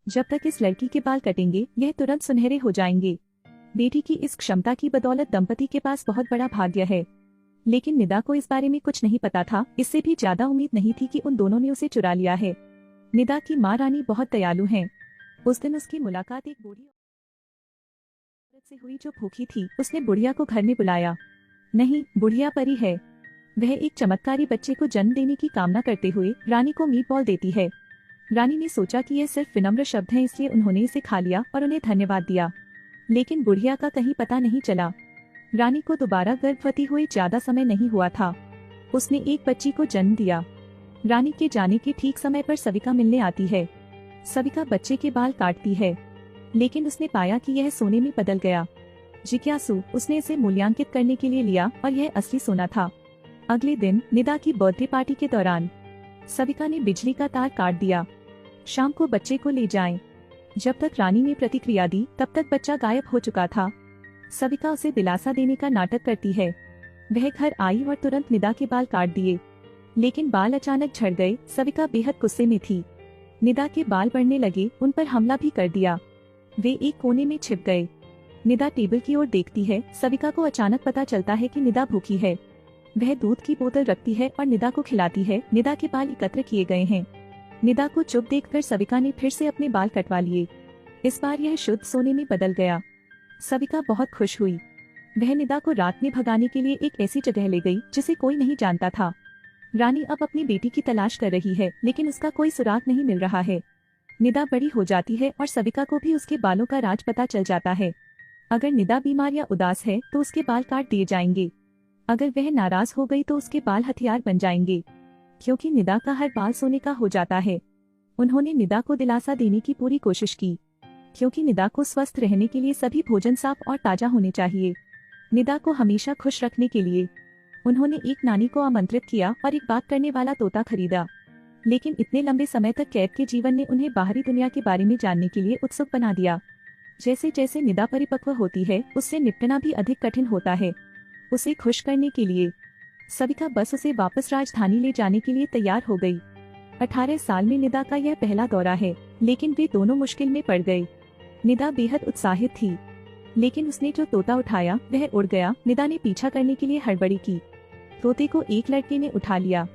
जब तक इस लड़की के बाल कटेंगे यह तुरंत सुनहरे हो जाएंगे। बेटी की इस क्षमता की बदौलत दंपति के पास बहुत बड़ा भाग्य है। लेकिन निदा को इस बारे में कुछ नहीं पता था। इससे भी ज्यादा उम्मीद नहीं थी कि उन दोनों ने उसे चुरा लिया है। निदा की माँ रानी बहुत दयालु हैं। उस दिन उसकी मुलाकात एक बूढ़ी औरत से हुई जो भूखी थी। उसने बुढ़िया को घर में बुलाया। नहीं, बुढ़िया परी है। वह एक चमत्कारी बच्चे को जन्म देने की कामना करते हुए रानी को मीट बॉल देती है। रानी ने सोचा कि यह सिर्फ विनम्र शब्द हैं, इसलिए उन्होंने इसे खा लिया और उन्हें धन्यवाद दिया। लेकिन बुढ़िया का कहीं पता नहीं चला। रानी को दोबारा गर्भवती हुए ज्यादा समय नहीं हुआ था। उसने एक बच्ची को जन्म दिया। रानी के जाने के ठीक समय पर सविका मिलने आती है। सविका बच्चे के बाल काटती है, लेकिन उसने पाया कि यह सोने में बदल गया। जिज्ञासु, उसने इसे मूल्यांकित करने के लिए लिया और यह असली सोना था। अगले दिन निदा की बर्थडे पार्टी के दौरान सविका ने बिजली का तार काट दिया। शाम को बच्चे को ले जाएं। जब तक रानी ने प्रतिक्रिया दी तब तक बच्चा गायब हो चुका था। सविका उसे दिलासा देने का नाटक करती है। वह घर आई और तुरंत निदा के बाल काट दिए, लेकिन बाल अचानक झड़ गए। सविका बेहद गुस्से में थी। निदा के बाल बढ़ने लगे, उन पर हमला भी कर दिया। वे एक कोने में छिप गए। निदा टेबल की ओर देखती है। सविका को अचानक पता चलता है कि निदा भूखी है। वह दूध की बोतल रखती है और निदा को खिलाती है। निदा के बाल एकत्र किए गए हैं। निदा को चुप देखकर सविका ने फिर से अपने बाल कटवा लिए। इस बार यह शुद्ध सोने में बदल गया। सविका बहुत खुश हुई। वह निदा को रात में भगाने के लिए एक ऐसी जगह ले गई जिसे कोई नहीं जानता था। रानी अब अपनी बेटी की तलाश कर रही है, लेकिन उसका कोई सुराग नहीं मिल रहा है। निदा बड़ी हो जाती है और सविका को भी उसके बालों का राज पता चल जाता है। अगर निदा बीमार या उदास है तो उसके बाल काट दिए जाएंगे। अगर वह नाराज हो गई तो उसके बाल हथियार बन जाएंगे, क्योंकि निदा का हर बाल सोने का हो जाता है। उन्होंने निदा को दिलासा देने की पूरी कोशिश की, क्योंकि निदा को स्वस्थ रहने के लिए सभी भोजन साफ और ताजा होने चाहिए। निदा को हमेशा खुश रखने के लिए उन्होंने एक नानी को आमंत्रित किया और एक बात करने वाला तोता खरीदा। लेकिन इतने लंबे समय तक कैद के जीवन ने उन्हें बाहरी दुनिया के बारे में जानने के लिए उत्सुक बना दिया। जैसे जैसे निदा परिपक्व होती है, उससे निपटना भी अधिक कठिन होता है। उसे खुश करने के लिए सविका बस उसे वापस राजधानी ले जाने के लिए तैयार हो गई। 18 साल में निदा का यह पहला दौरा है, लेकिन वे दोनों मुश्किल में पड़ गए। निदा बेहद उत्साहित थी, लेकिन उसने जो तोता उठाया वह उड़ गया। निदा ने पीछा करने के लिए हड़बड़ी की। तोते को एक लड़के ने उठा लिया।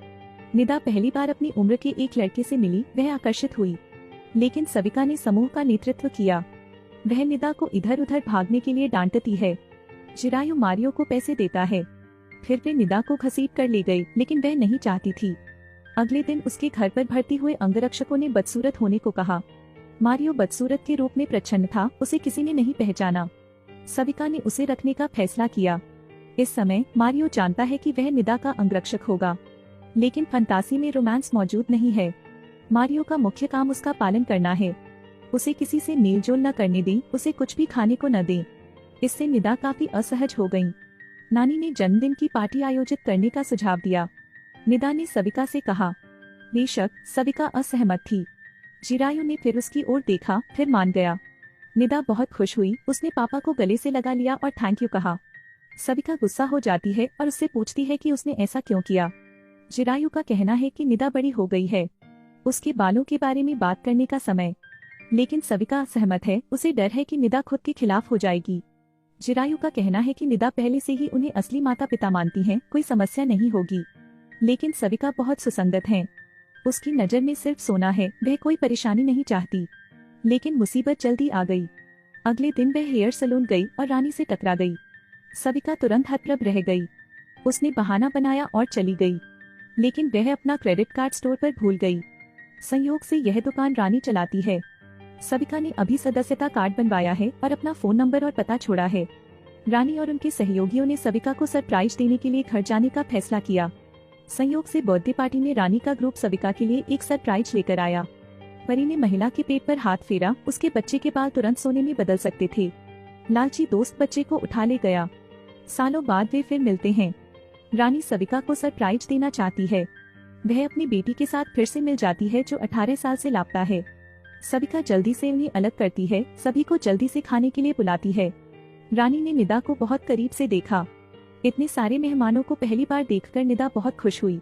निदा पहली बार अपनी उम्र के एक लड़के से मिली। वह आकर्षित हुई, लेकिन सविका ने समूह का नेतृत्व किया। वह निदा को इधर उधर भागने के लिए डांटती है। चिरायु मारियो को पैसे देता है। फिर वे निदा को घसीट कर ले गए, लेकिन वह नहीं चाहती थी। अगले दिन उसके घर पर भर्ती हुए अंगरक्षकों ने बदसूरत होने को कहा। मारियो बदसूरत के रूप में प्रच्छन्न था। उसे किसी ने नहीं पहचाना। सविका ने उसे रखने का फैसला किया। इस समय मारियो जानता है कि वह निदा का अंगरक्षक होगा, लेकिन फंतासी में रोमांस मौजूद नहीं है। मारियो का मुख्य काम उसका पालन करना है। उसे किसी से मेलजोल न करने दें, उसे कुछ भी खाने को न दें। इससे निदा काफी असहज हो गयी। नानी ने जन्मदिन की पार्टी आयोजित करने का सुझाव दिया। निदा ने सविका से कहा। बेशक सविका असहमत थी। चिरायु ने फिर उसकी ओर देखा, फिर मान गया। निदा बहुत खुश हुई। उसने पापा को गले से लगा लिया और थैंक यू कहा। सविका गुस्सा हो जाती है और उससे पूछती है कि उसने ऐसा क्यों किया। चिरायु का कहना है कि निदा बड़ी हो गई है, उसके बालों के बारे में बात करने का समय। लेकिन सविका असहमत है। उसे डर है कि निदा खुद के खिलाफ हो जाएगी। चिरायु का कहना है कि निदा पहले से ही उन्हें असली माता पिता मानती हैं, कोई समस्या नहीं होगी। लेकिन सविका बहुत सुसंगत है। उसकी नजर में सिर्फ सोना है। वह कोई परेशानी नहीं चाहती। लेकिन मुसीबत जल्दी आ गई। अगले दिन वह हेयर सैलून गई और रानी से टकरा गई। सविका तुरंत हतप्रभ रह गई। उसने बहाना बनाया और चली गई, लेकिन वह अपना क्रेडिट कार्ड स्टोर पर भूल गई। संयोग से यह दुकान रानी चलाती है। सविका ने अभी सदस्यता कार्ड बनवाया है और अपना फोन नंबर और पता छोड़ा है। रानी और उनके सहयोगियों ने सविका को सरप्राइज देने के लिए घर जाने का फैसला किया। संयोग से बर्थडे पार्टी में रानी का ग्रुप सविका के लिए एक सरप्राइज लेकर आया। परी ने महिला के पेट पर हाथ फेरा। उसके बच्चे के बाल तुरंत सोने में बदल सकते थे। लालची दोस्त बच्चे को उठा ले गया। सालों बाद वे फिर मिलते हैं। रानी सविका को सरप्राइज देना चाहती है। वह अपनी बेटी के साथ फिर से मिल जाती है, जो 18 साल से लापता है। सविका जल्दी से उन्हें अलग करती है। सभी को जल्दी से खाने के लिए बुलाती है। रानी ने निदा को बहुत करीब से देखा। इतने सारे मेहमानों को पहली बार देखकर निदा बहुत खुश हुई।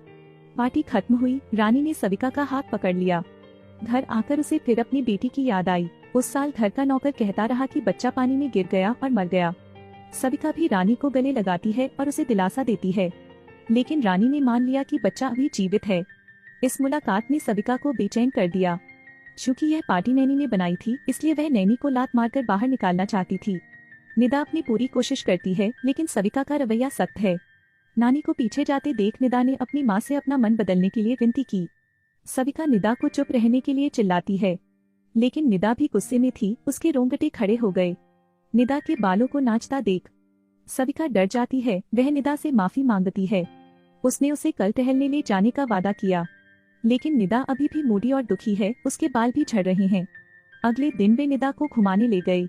पार्टी खत्म हुई। रानी ने सविका का हाथ पकड़ लिया। घर आकर उसे फिर अपनी बेटी की याद आई। उस साल घर का नौकर कहता रहा कि बच्चा पानी में गिर गया और मर गया। सविता भी रानी को गले लगाती है और उसे दिलासा देती है, लेकिन रानी ने मान लिया कि बच्चा अभी जीवित है। इस मुलाकात ने सविता को बेचैन कर दिया। चूंकि यह पार्टी नैनी ने बनाई थी, इसलिए वह नैनी को लात मारकर बाहर निकालना चाहती थी। निदा अपनी पूरी कोशिश करती है, लेकिन सविता का रवैया सख्त है। नानी को पीछे जाते देख निदा ने अपनी माँ से अपना मन बदलने के लिए विनती की। सविता निदा को चुप रहने के लिए चिल्लाती है, लेकिन निदा भी गुस्से में थी। उसके रोंगटे खड़े हो गए। निदा के बालों को नाचता देख सविता डर जाती है। वह निदा से माफी मांगती है। उसने उसे कल टहलने ले जाने का वादा किया, लेकिन निदा अभी भी मूडी और दुखी है। उसके बाल भी झड़ रहे हैं। अगले दिन वे निदा को घुमाने ले गए।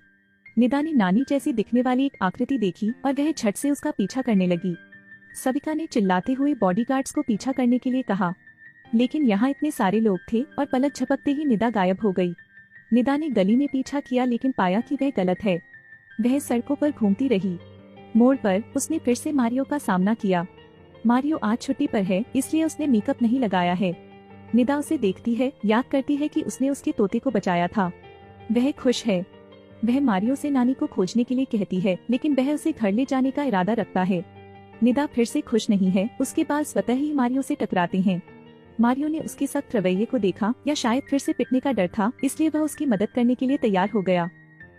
निदा ने नानी जैसी दिखने वाली एक आकृति देखी और वह झट से उसका पीछा करने लगी। सविता ने चिल्लाते हुए बॉडीगार्ड्स को पीछा करने के लिए कहा, लेकिन यहाँ इतने सारे लोग थे और पलक झपकते ही निदा गायब हो गई। निदा ने गली में पीछा किया, लेकिन पाया कि वह गलत है। वह सड़कों पर घूमती रही। मोड़ पर उसने फिर से मारियो का सामना किया। मारियो आज छुट्टी पर है, इसलिए उसने मेकअप नहीं लगाया है। निदा उसे देखती है, याद करती है कि उसने उसके तोते को बचाया था। वह खुश है। वह मारियो से नानी को खोजने के लिए कहती है, लेकिन वह उसे घर ले जाने का इरादा रखता है। निदा फिर से खुश नहीं है। उसके बाल स्वतः ही मारियो से टकराते हैं। मारियो ने उसके सख्त रवैये को देखा, या शायद फिर से पिटने का डर था, इसलिए वह उसकी मदद करने के लिए तैयार हो गया।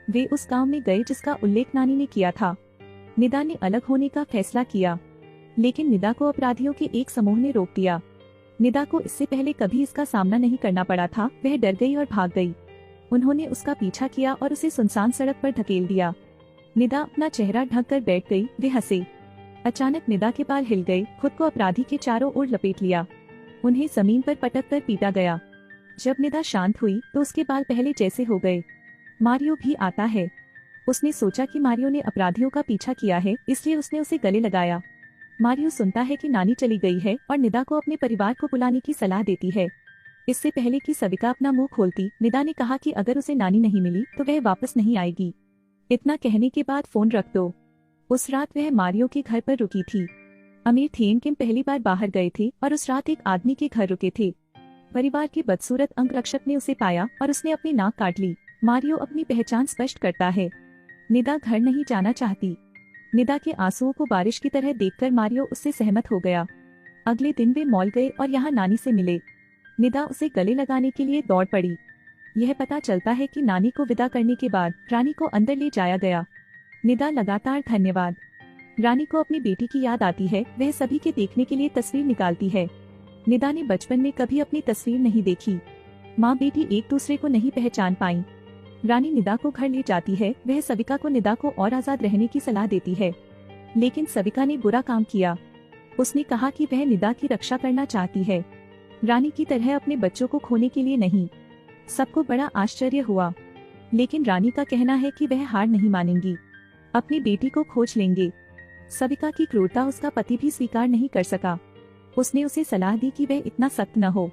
वे उस गांव में गए जिसका उल्लेख नानी ने किया था। निदा ने अलग होने का फैसला किया, लेकिन निदा को अपराधियों के एक समूह ने रोक दिया। निदा को इससे पहले कभी इसका सामना नहीं करना पड़ा था। वह डर गई और भाग गई। उन्होंने उसका पीछा किया और उसे सुनसान सड़क पर धकेल दिया। निदा अपना चेहरा ढक कर बैठ गई। वे हंसे। अचानक निदा के बाल हिल गए। खुद को अपराधी के चारों ओर लपेट लिया। उन्हें जमीन पर पटक कर पीटा गया। जब निदा शांत हुई तो उसके बाल पहले जैसे हो गए। मारियो भी आता है। उसने सोचा कि मारियो ने अपराधियों का पीछा किया है, इसलिए उसने उसे गले लगाया। मारियो सुनता है कि नानी चली गई है और निदा को अपने परिवार को बुलाने की सलाह देती है। इससे पहले कि सविता अपना मुंह खोलती, निदा ने कहा कि अगर उसे नानी नहीं मिली तो वह वापस नहीं आएगी। इतना कहने के बाद फोन रख दो। उस रात वह मारियो के घर पर रुकी थी। अमीर थेनकिम पहली बार बाहर गए थे और उस रात एक आदमी के घर रुके थे। परिवार के बदसूरत अंगरक्षक ने उसे पाया और उसने अपनी नाक काट ली। मारियो अपनी पहचान स्पष्ट करता है। निदा घर नहीं जाना चाहती। निदा के आंसुओं को बारिश की तरह देखकर मारियो उससे सहमत हो गया। अगले दिन वे मॉल गए और यहाँ नानी से मिले। निदा उसे गले लगाने के लिए दौड़ पड़ी। यह पता चलता है कि नानी को विदा करने के बाद रानी को अंदर ले जाया गया। निदा लगातार धन्यवाद। रानी को अपनी बेटी की याद आती है। वह सभी के देखने के लिए तस्वीर निकालती है। निदा ने बचपन में कभी अपनी तस्वीर नहीं देखी। माँ बेटी एक दूसरे को नहीं पहचान पाई। रानी निदा को घर ले जाती है। वह सविता को निदा को और आजाद रहने की सलाह देती है, लेकिन सविता ने बुरा काम किया। उसने कहा कि वह निदा की रक्षा करना चाहती है, रानी की तरह अपने बच्चों को खोने के लिए नहीं। सबको बड़ा आश्चर्य हुआ, लेकिन रानी का कहना है कि वह हार नहीं मानेंगी, अपनी बेटी को खोज लेंगे। सविता की क्रूरता उसका पति भी स्वीकार नहीं कर सका। उसने उसे सलाह दी कि वह इतना सख्त न हो।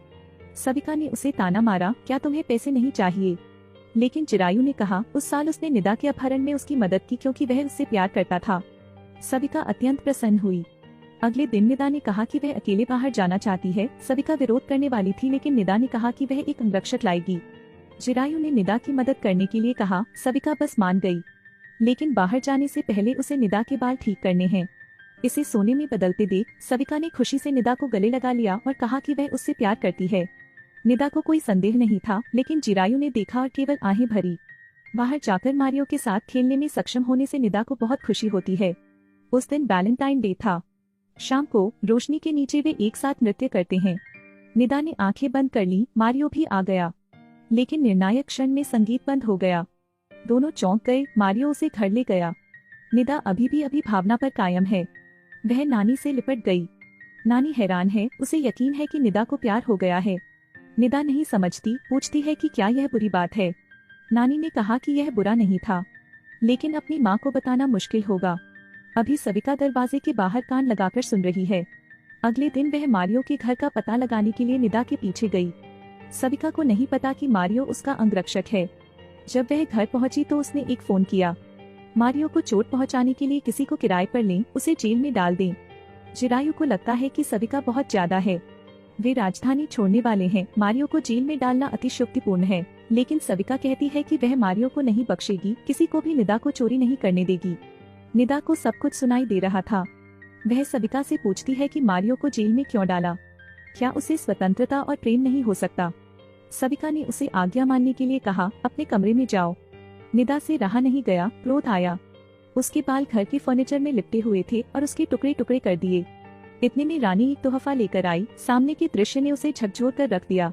सविता ने उसे ताना मारा, क्या तुम्हें पैसे नहीं चाहिए? लेकिन चिरायु ने कहा उस साल उसने निदा के अपहरण में उसकी मदद की क्योंकि वह उससे प्यार करता था। सविता अत्यंत प्रसन्न हुई। अगले दिन निदा ने कहा कि वह अकेले बाहर जाना चाहती है। सविता विरोध करने वाली थी, लेकिन निदा ने कहा कि वह एक अंगरक्षक लाएगी। चिरायु ने निदा की मदद करने के लिए कहा। सविता बस मान गई, लेकिन बाहर जाने से पहले उसे निदा के बाल ठीक करने हैं। इसे सोने में बदलते देख सविता ने खुशी से निदा को गले लगा लिया और कहा कि वह उससे प्यार करती है। निदा को कोई संदेह नहीं था, लेकिन चिरायु ने देखा और केवल आहें भरी। बाहर जाकर मारियो के साथ खेलने में सक्षम होने से निदा को बहुत खुशी होती है। उस दिन वैलेंटाइन डे था। शाम को रोशनी के नीचे वे एक साथ नृत्य करते हैं। निदा ने आंखें बंद कर ली। मारियो भी आ गया, लेकिन निर्णायक क्षण में संगीत बंद हो गया। दोनों चौंक गए। मारियो उसे घर ले गया। निदा अभी भावना पर कायम है। वह नानी से लिपट गई। नानी हैरान है। उसे यकीन है कि निदा को प्यार हो गया है। निदा नहीं समझती, पूछती है कि क्या यह बुरी बात है। नानी ने कहा कि यह बुरा नहीं था, लेकिन अपनी माँ को बताना मुश्किल होगा। अभी सविता दरवाजे के बाहर कान लगाकर सुन रही है। अगले दिन वह मारियो के घर का पता लगाने के लिए निदा के पीछे गई। सविता को नहीं पता कि मारियो उसका अंगरक्षक है। जब वह घर पहुंची तो उसने एक फोन किया। मारियो को चोट पहुंचाने के लिए किसी को किराए पर लें, उसे जेल में डाल दें। चिरायु को लगता है कि सविता बहुत ज्यादा है। वे राजधानी छोड़ने वाले हैं। मारियो को जेल में डालना अतिशयोक्तिपूर्ण है, लेकिन सविका कहती है कि वह मारियो को नहीं बख्शेगी, किसी को भी निदा को चोरी नहीं करने देगी। निदा को सब कुछ सुनाई दे रहा था। वह सविका से पूछती है कि मारियो को जेल में क्यों डाला, क्या उसे स्वतंत्रता और प्रेम नहीं हो सकता। सविका ने उसे आज्ञा मानने के लिए कहा, अपने कमरे में जाओ। निदा से रहा नहीं गया, क्रोध आया। उसके बाल घर के फर्नीचर में लिपटे हुए थे और उसके टुकड़े टुकड़े कर दिए। इतने में रानी एक तोहफा लेकर आई। सामने के दृश्य ने उसे झकझोर कर रख दिया।